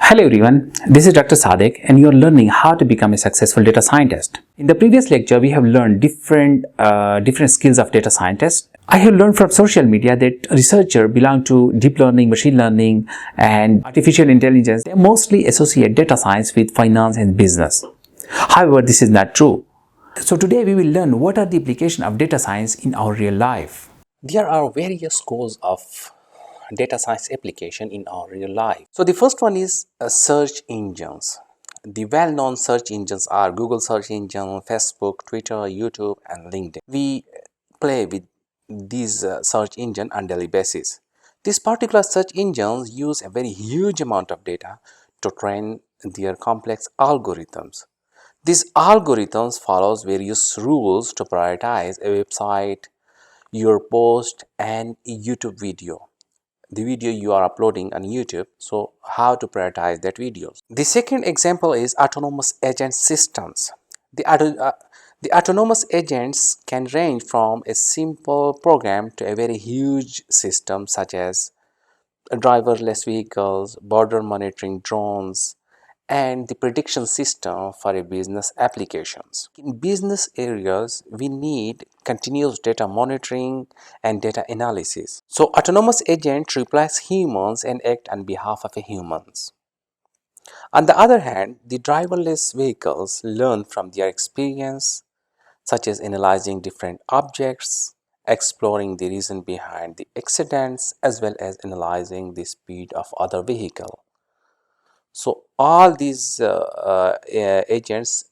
Hello everyone, this is Dr. Sadek and you are learning how to become a successful data scientist. In the previous lecture, we have learned different skills of data scientists. I have learned from social media that researchers belong to deep learning, machine learning and artificial intelligence. They mostly associate data science with finance and business. However, this is not true. So today we will learn what are the implications of data science in our real life. There are various scores of data science application in our real life. So the first one is search engines. The well-known search engines are Google search engine, Facebook, Twitter, YouTube and LinkedIn. We play with these search engine on daily basis. These particular search engines use a very huge amount of data to train their complex algorithms. These algorithms follows various rules to prioritize a website, your post and YouTube video, the video you are uploading on YouTube. So how to prioritize that videos. The second example is autonomous agent systems. The autonomous agents can range from a simple program to a very huge system such as driverless vehicles, border monitoring drones, and the prediction system for a business applications. In business areas, we need continuous data monitoring and data analysis. So autonomous agents replace humans and act on behalf of humans. On the other hand, the driverless vehicles learn from their experience, such as analyzing different objects, exploring the reason behind the accidents, as well as analyzing the speed of other vehicle. So all these agents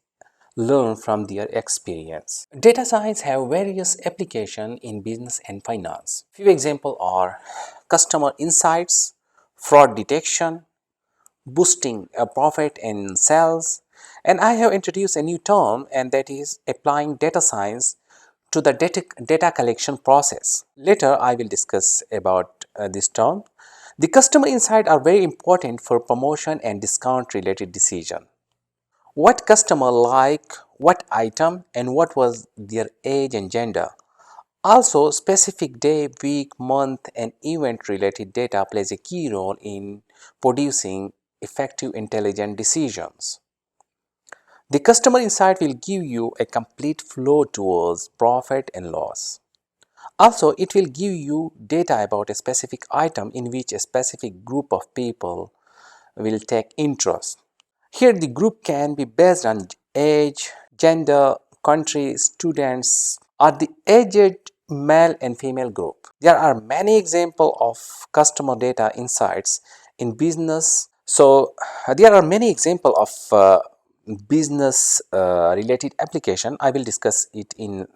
learn from their experience. Data science have various applications in business and finance. Few examples are customer insights, fraud detection, boosting a profit in sales, and I have introduced a new term, and that is applying data science to the data collection process. Later I will discuss about this term. The customer insights are very important for promotion and discount related decision. What customer like, what item, and what was their age and gender. Also, specific day, week, month, and event related data plays a key role in producing effective intelligent decisions. The customer insight will give you a complete flow towards profit and loss. Also, it will give you data about a specific item in which a specific group of people will take interest. Here the group can be based on age, gender, country, students, or the aged male and female group. There are many examples of customer data insights in business. So there are many examples of business related application. I will discuss it in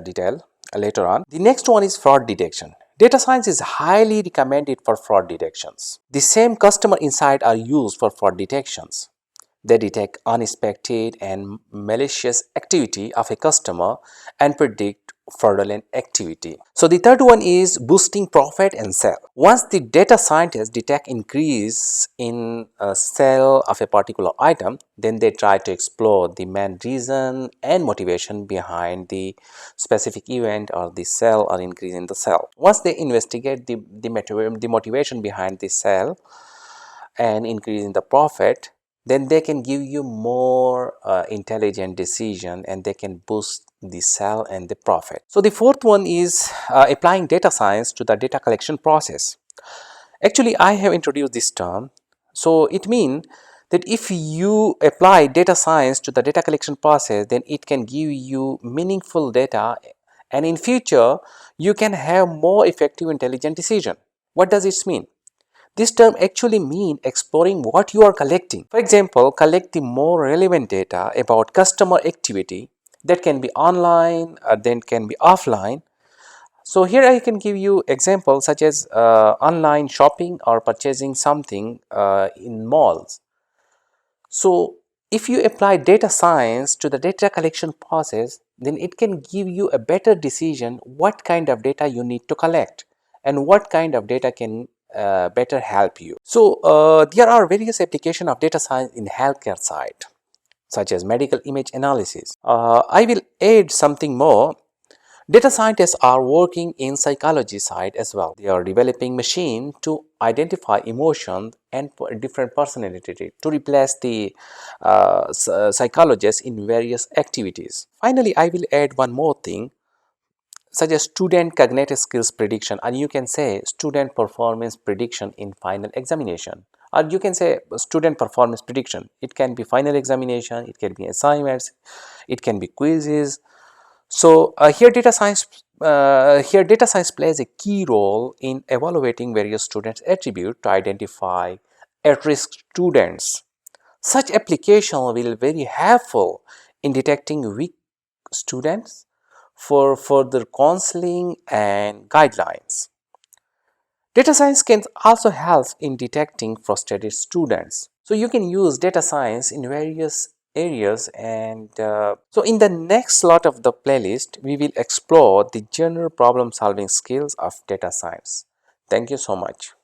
detail later on. The next one is fraud detection. Data science is highly recommended for fraud detections. The same customer insights are used for fraud detections. They detect unexpected and malicious activity of a customer and predict fraudulent activity. So the third one is boosting profit and sale. Once the data scientists detect increase in sale of a particular item, then they try to explore the main reason and motivation behind the specific event or the sale or increase in the sale. Once they investigate the motivation behind the sale and increase in the profit, then they can give you more intelligent decision and they can boost the sale and the profit. So the fourth one is applying data science to the data collection process. Actually, I have introduced this term. So it means that if you apply data science to the data collection process, then it can give you meaningful data, and in future you can have more effective intelligent decision. What does it mean? This term actually means exploring what you are collecting. For example, collect the more relevant data about customer activity that can be online or then can be offline. So here I can give you examples such as online shopping or purchasing something in malls. So if you apply data science to the data collection process, then it can give you a better decision what kind of data you need to collect and what kind of data can better help you. So there are various applications of data science in healthcare side, such as medical image analysis. I will add something more. Data scientists are working in psychology side as well. They are developing machine to identify emotion and different personality trait to replace the psychologists in various activities. Finally, I will add one more thing, such as student cognitive skills prediction, and you can say student performance prediction in final examination, or you can say student performance prediction. It can be final examination, it can be assignments, it can be quizzes. So here data science plays a key role in evaluating various students' attributes to identify at-risk students. Such application will be very helpful in detecting weak students for further counseling and guidelines. Data science can also help in detecting frustrated students. So you can use data science in various areas, and so in the next slot of the playlist we will explore the general problem solving skills of data science. Thank you so much.